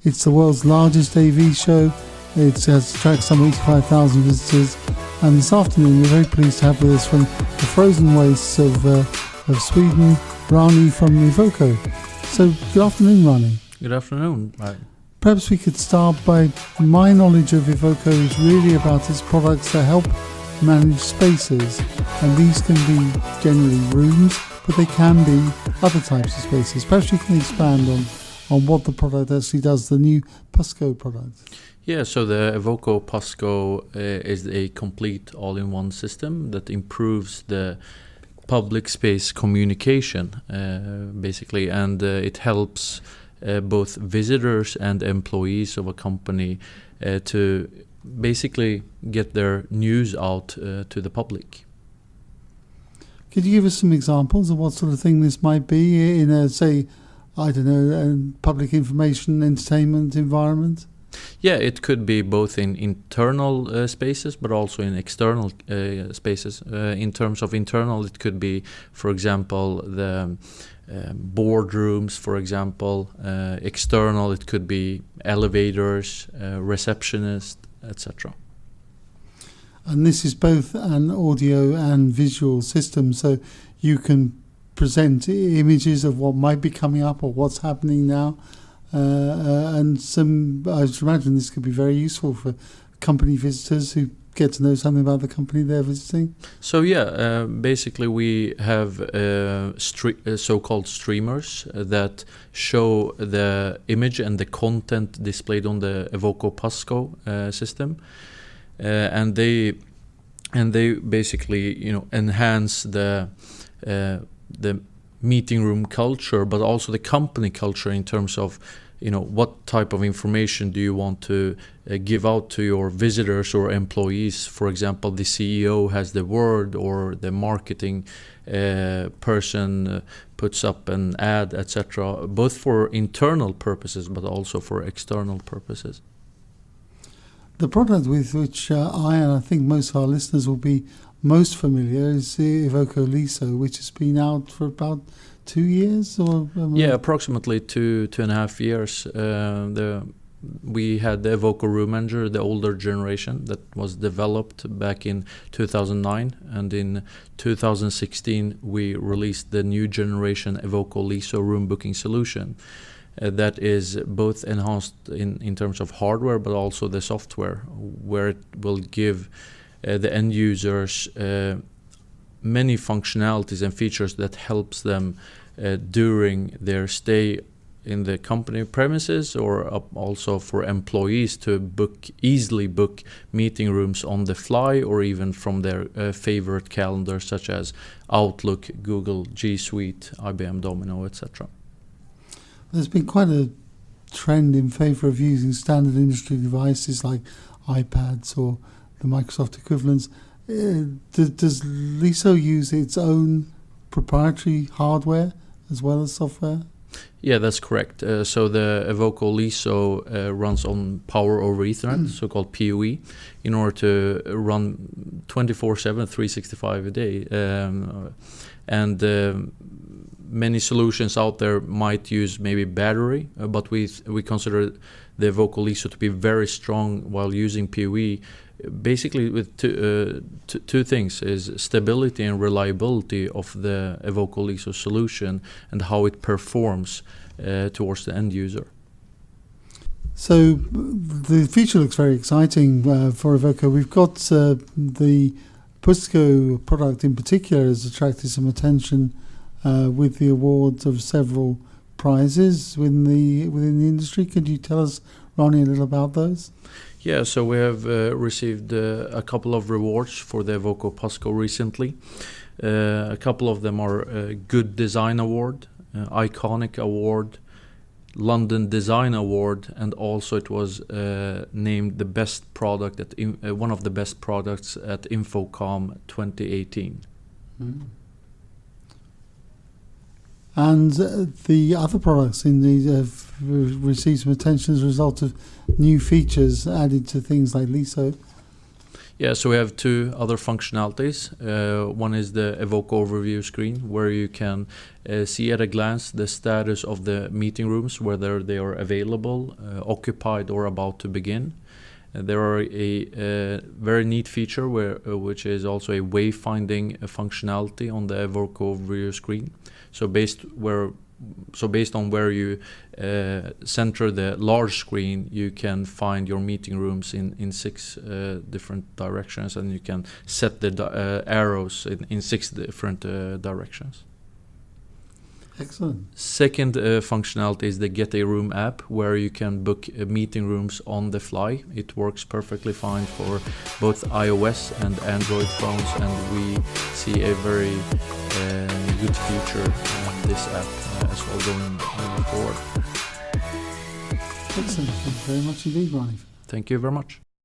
It's the world's largest AV show. It has attracted some 85,000 visitors. And this afternoon, we're very pleased to have with us from the frozen wastes of Sweden, Rani from Evoko. So, good afternoon, Rani. Good afternoon. Perhaps we could start by, my knowledge of Evoko is really about its products that help manage spaces. And these can be generally rooms, but they can be other types of spaces. Perhaps you can expand on what the product actually does, the new Pasco product. Yeah, so the Evoko Pasco is a complete all-in-one system that improves the public space communication, basically, and it helps both visitors and employees of a company to basically get their news out to the public. Could you give us some examples of what sort of thing this might be in a, say, I don't know, a public information entertainment environment? Yeah, it could be both in internal spaces, but also in external spaces. In terms of internal, it could be, for example, the boardrooms, for example. External, it could be elevators, receptionists, etc. And this is both an audio and visual system, so you can present images of what might be coming up or what's happening now. And I should imagine this could be very useful for company visitors who get to know something about the company they're visiting. So yeah, basically we have so-called streamers that show the image and the content displayed on the Evoko Pasco system, and they basically enhance the meeting room culture, but also the company culture in terms of what type of information do you want to give out to your visitors or employees. For example, the CEO has the word, or the marketing person puts up an ad, etc., both for internal purposes but also for external purposes. The product with which I think most of our listeners will be most familiar is the Evoko ISE, which has been out for about 2 years, or yeah, approximately 2.5 years. We had the Evoko Room Manager, the older generation, that was developed back in 2009, and in 2016 we released the new generation Evoko ISE room booking solution. That is both enhanced in terms of hardware, but also the software, where it will give the end users many functionalities and features that helps them during their stay in the company premises, or also for employees to easily book meeting rooms on the fly, or even from their favorite calendars such as Outlook, Google G Suite, IBM Domino, etc. There's been quite a trend in favor of using standard industry devices like iPads or the Microsoft equivalents. Does LISO use its own proprietary hardware as well as software? Yeah, that's correct. So the Evoko LISO runs on Power over Ethernet, so-called PoE, in order to run 24/7, 365 a day. Many solutions out there might use maybe battery, but we consider the Evoko ISE to be very strong while using PoE, basically with two things, is stability and reliability of the Evoko ISE solution and how it performs towards the end user. So the feature looks very exciting for Evoko. We've got the Pasco product in particular has attracted some attention with the awards of several prizes within the industry. Could you tell us, Rani, a little about those? Yeah, so we have received a couple of rewards for the Evoko Pasco recently. A couple of them are Good Design Award, Iconic Award, London Design Award, and also it was named the best product at one of the best products at Infocom 2018. Mm. And the other products in these have received some attention as a result of new features added to things like LISO. Yeah, so we have two other functionalities. One is the Evoko overview screen, where you can see at a glance the status of the meeting rooms, whether they are available, occupied, or about to begin. There are a very neat feature which is also a wayfinding functionality on the Evoko overview screen. So based on where you center the large screen, you can find your meeting rooms in 6 different directions, and you can set the arrows in 6 different directions. Excellent. Second functionality is the Get a Room app, where you can book meeting rooms on the fly. It works perfectly fine for both iOS and Android phones, and we see a very good future in this app as well going forward. Excellent. Thank you very much indeed, Rani. Thank you very much.